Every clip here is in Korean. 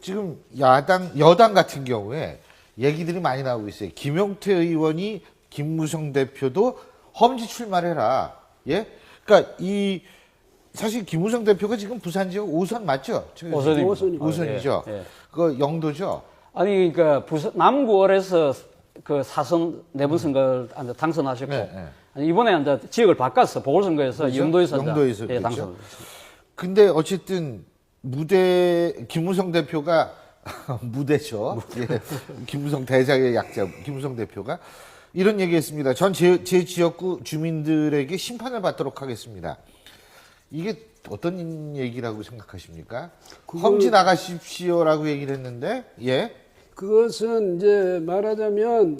지금 여당 같은 경우에 얘기들이 많이 나오고 있어요. 김용태 의원이 김무성 대표도 험지 출마해라. 예? 그러니까 사실 김무성 대표가 지금 부산 지역 5선 맞죠? 5선이죠. 예. 그 영도죠. 아니 그러니까 남구월에서 그 사선 내분 선거를 당선하셨고 아니, 이번에 이제 지역을 바꿨어. 보궐선거에서 그렇죠? 영도에서 영도에서 그렇죠? 당선. 근데 어쨌든 김무성 대표가 무대죠. 예. 김무성 대장의 약자 김무성 대표가 이런 얘기했습니다. 전 제 지역구 주민들에게 심판을 받도록 하겠습니다. 이게 어떤 얘기라고 생각하십니까? 험지 나가십시오라고 얘기를 했는데, 예. 그것은 이제 말하자면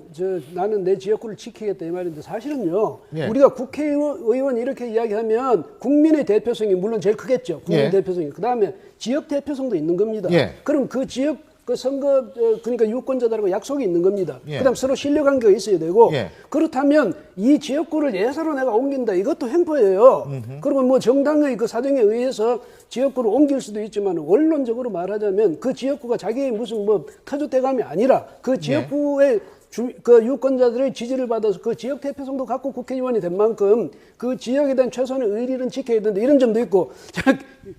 나는 내 지역구를 지키겠다 이 말인데 사실은요. 예. 우리가 국회의원 이렇게 이야기하면 국민의 대표성이 물론 제일 크겠죠. 국민 예. 대표성이. 그다음에 지역 대표성도 있는 겁니다. 예. 그럼 그 지역 그 선거 그러니까 유권자들하고 약속이 있는 겁니다. 예. 그다음 서로 신뢰관계가 있어야 되고 예. 그렇다면 이 지역구를 예사로 내가 옮긴다 이것도 횡포예요. 그러면 뭐 정당의 그 사정에 의해서 지역구를 옮길 수도 있지만 원론적으로 말하자면 그 지역구가 자기의 무슨 뭐 터줏대감이 아니라 그 지역구의 그 유권자들의 지지를 받아서 그 지역 대표성도 갖고 국회의원이 된 만큼 그 지역에 대한 최소한의 의리는 지켜야 된다 이런 점도 있고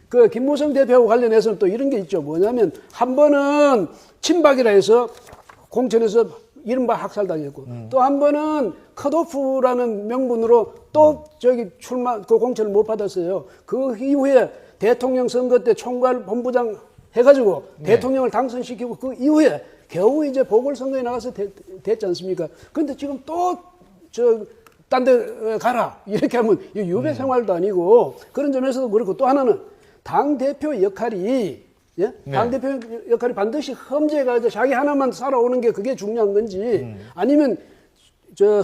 그 김무성 대표하고 관련해서는 또 이런 게 있죠. 뭐냐면 한 번은 친박이라 해서 공천에서 이른바 학살당했고 또 한 번은 컷오프라는 명분으로 또 그 공천을 못 받았어요. 그 이후에 대통령 선거 때 총괄 본부장 해가지고 대통령을 당선시키고 그 이후에 겨우 이제 보궐선거에 나가서 됐지 않습니까? 근데 지금 또 딴 데 가라 이렇게 하면 유배 생활도 아니고 그런 점에서도 그렇고 또 하나는 당대표 역할이 당대표 역할이 반드시 험지에 가서 자기 하나만 살아오는 게 그게 중요한 건지 아니면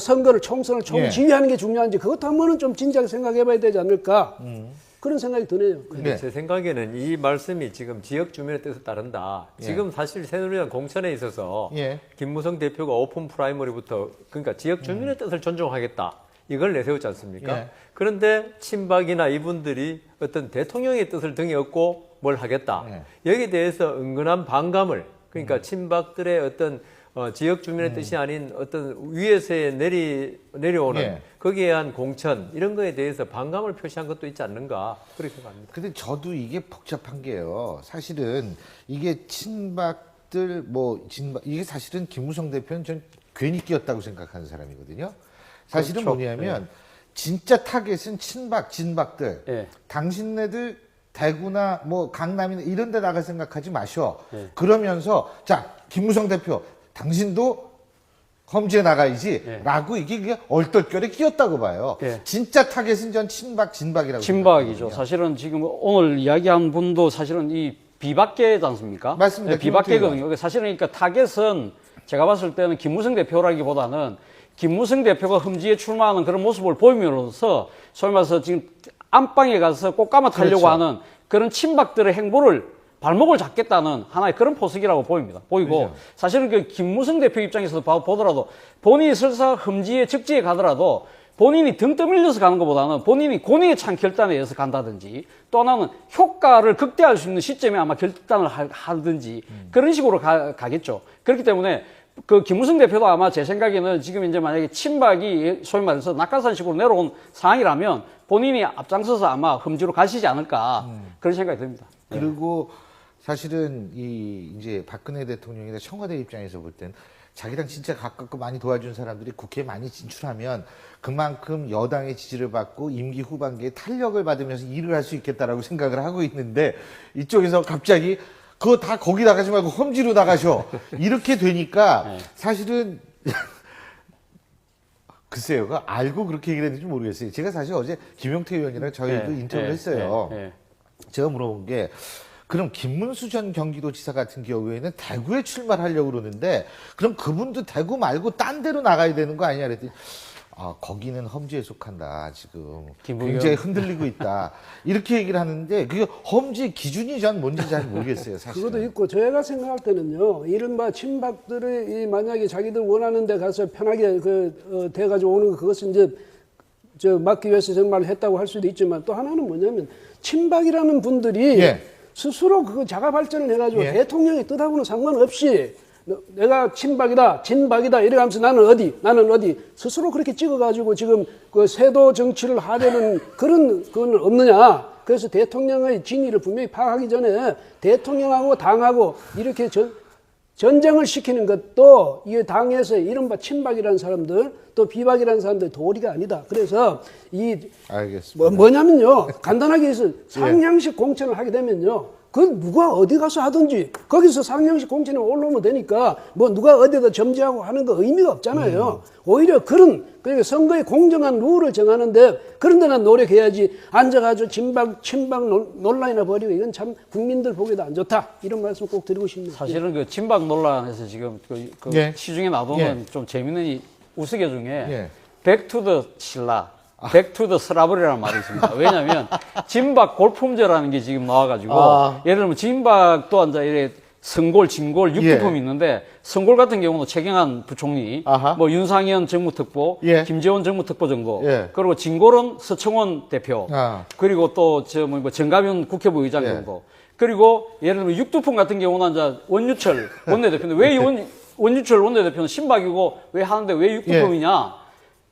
선거를 총선을 총지휘하는 게 중요한지 그것도 한 번은 좀 진지하게 생각해 봐야 되지 않을까 그런 생각이 드네요. 근데 제 생각에는 이 말씀이 지금 지역 주민의 뜻에 따른다. 지금 사실 새누리당 공천에 있어서 김무성 대표가 오픈 프라이머리부터 그러니까 지역 주민의 뜻을 존중하겠다. 이걸 내세웠지 않습니까? 그런데 친박이나 이분들이 어떤 대통령의 뜻을 등에 업고 뭘 하겠다. 여기에 대해서 은근한 반감을 그러니까 친박들의 어떤 지역 주민의 뜻이 아닌 어떤 위에서 내려오는 거기에 대한 공천 이런 거에 대해서 반감을 표시한 것도 있지 않는가 그렇게 생각합니다. 근데 저도 이게 복잡한 게요. 사실은 이게 친박들 이게 사실은 김무성 대표는 전 괜히 끼었다고 생각하는 사람이거든요. 사실은 그렇죠. 뭐냐면 진짜 타겟은 친박, 진박들. 당신네들 대구나 뭐 강남이나 이런 데 나갈 생각하지 마셔. 그러면서 자, 김무성 대표 당신도 험지에 나가야지 라고 이게 얼떨결에 끼었다고 봐요. 진짜 타겟은 전 친박, 진박이라고 친박이죠. 생각하거든요. 사실은 지금 오늘 이야기한 분도 사실은 이 비박계지 않습니까? 맞습니다. 비박계거든요. 사실은 그러니까 타겟은 제가 봤을 때는 김무성 대표라기보다는 김무성 대표가 험지에 출마하는 그런 모습을 보임으로써 소위 말해서 지금 안방에 가서 꽃가마 타려고 하는 그런 친박들의 행보를 발목을 잡겠다는 하나의 그런 포석이라고 보이고 사실은 그 김무성 대표 입장에서 보더라도 본인이 설사 험지에 적지에 가더라도 본인이 등 떠밀려서 가는 것보다는 본인이 본인의 찬 결단에 의해서 간다든지 또 하나는 효과를 극대화할 수 있는 시점에 아마 결단을 하든지 그런 식으로 가겠죠. 그렇기 때문에 그 김무성 대표도 아마 제 생각에는 지금 이제 만약에 친박이 소위 말해서 낙하산식으로 내려온 상황이라면 본인이 앞장서서 아마 험지로 가시지 않을까 그런 생각이 듭니다. 그리고 사실은 이제 박근혜 대통령이나 청와대 입장에서 볼 땐 자기랑 진짜 가깝고 많이 도와준 사람들이 국회에 많이 진출하면 그만큼 여당의 지지를 받고 임기 후반기에 탄력을 받으면서 일을 할 수 있겠다라고 생각을 하고 있는데 이쪽에서 갑자기 그거 다 거기 나가지 말고 험지로 나가셔. 이렇게 되니까 사실은 글쎄요. 그거 알고 그렇게 얘기를 했는지 모르겠어요. 제가 사실 어제 김용태 의원이랑 저희도 인터뷰를 했어요. 제가 물어본 게 그럼 김문수 전 경기도지사 같은 경우에는 대구에 출마를 하려고 그러는데 그럼 그분도 대구 말고 딴 데로 나가야 되는 거 아니냐 그랬더니 거기는 험지에 속한다 지금 굉장히 흔들리고 있다 이렇게 얘기를 하는데 그게 험지의 기준이 전 뭔지 잘 모르겠어요. 사실 그것도 있고 저희가 생각할 때는요 이른바 친박들이 만약에 자기들 원하는 데 가서 편하게 돼가지고 오는 거 그것은 이제 막기 위해서 정말 했다고 할 수도 있지만 또 하나는 뭐냐면 친박이라는 분들이 스스로 그 자가 발전을 해가지고 예. 대통령의 뜻하고는 상관없이 내가 친박이다, 진박이다 이래가면서 나는 어디 스스로 그렇게 찍어가지고 지금 그 세도 정치를 하려는 그런 건 없느냐. 그래서 대통령의 진위를 분명히 파악하기 전에 대통령하고 당하고 이렇게 전쟁을 시키는 것도 이 당에서 이른바 친박이라는 사람들 또 비박이라는 사람들 도리가 아니다. 그래서 알겠습니다. 뭐냐면요. 간단하게 해서 상향식 공천을 하게 되면요. 그 누가 어디 가서 하든지 거기서 상향식 공천에 올라오면 되니까 뭐 누가 어디다 점지하고 하는 거 의미가 없잖아요. 오히려 그러니까 선거의 공정한 룰을 정하는데 그런 데나 노력해야지 앉아가지고 친박 논란이나 벌이고 이건 참 국민들 보기에도 안 좋다. 이런 말씀 꼭 드리고 싶네요. 사실은 그 친박 논란에서 지금 예. 시중에 나오는 예. 좀 재밌는 이 우스개 중에 예. 백투더 신라, 백투더 스라블이라는 말이 있습니다. 왜냐하면 진박 골품제라는 게 지금 나와가지고 예를 들면 진박도 앉아 이래 성골, 진골, 육두품이 예. 있는데 성골 같은 경우는 최경환 부총리, 아하. 뭐 윤상현 정무특보, 예. 김재원 정무특보 정도, 예. 그리고 진골은 서청원 대표, 그리고 또 뭐 정가면 국회부 의장 예. 정도. 그리고 예를 들면 육두품 같은 경우는 이제 원유철 원내대표인데 왜 원유철 원내대표는 신박이고 왜 하는데 왜 육두품이냐?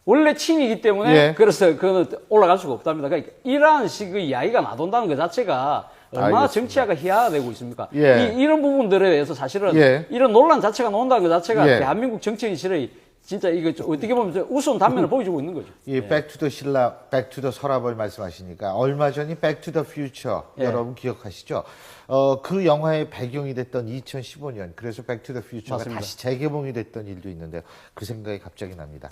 원래 친이기 때문에 예. 그래서 그는 올라갈 수가 없답니다. 그러니까 이러한 식의 이야기가 나돈다는 것 자체가 얼마나 알겠습니다. 정치화가 희화되고 있습니까? 예. 이런 부분들에 대해서 사실은 예. 이런 논란 자체가 나온다는 것 자체가 예. 대한민국 정치인실의 진짜 이거 어떻게 보면 우스운 단면을 보여주고 있는 거죠. 이 백투더 신라, 백투더 서랍을 말씀하시니까 얼마 전이 백투더 퓨처 예. 여러분 기억하시죠? 그 영화의 배경이 됐던 2015년 그래서 백투더 퓨처가 맞습니다. 다시 재개봉이 됐던 일도 있는데 그 생각이 갑자기 납니다.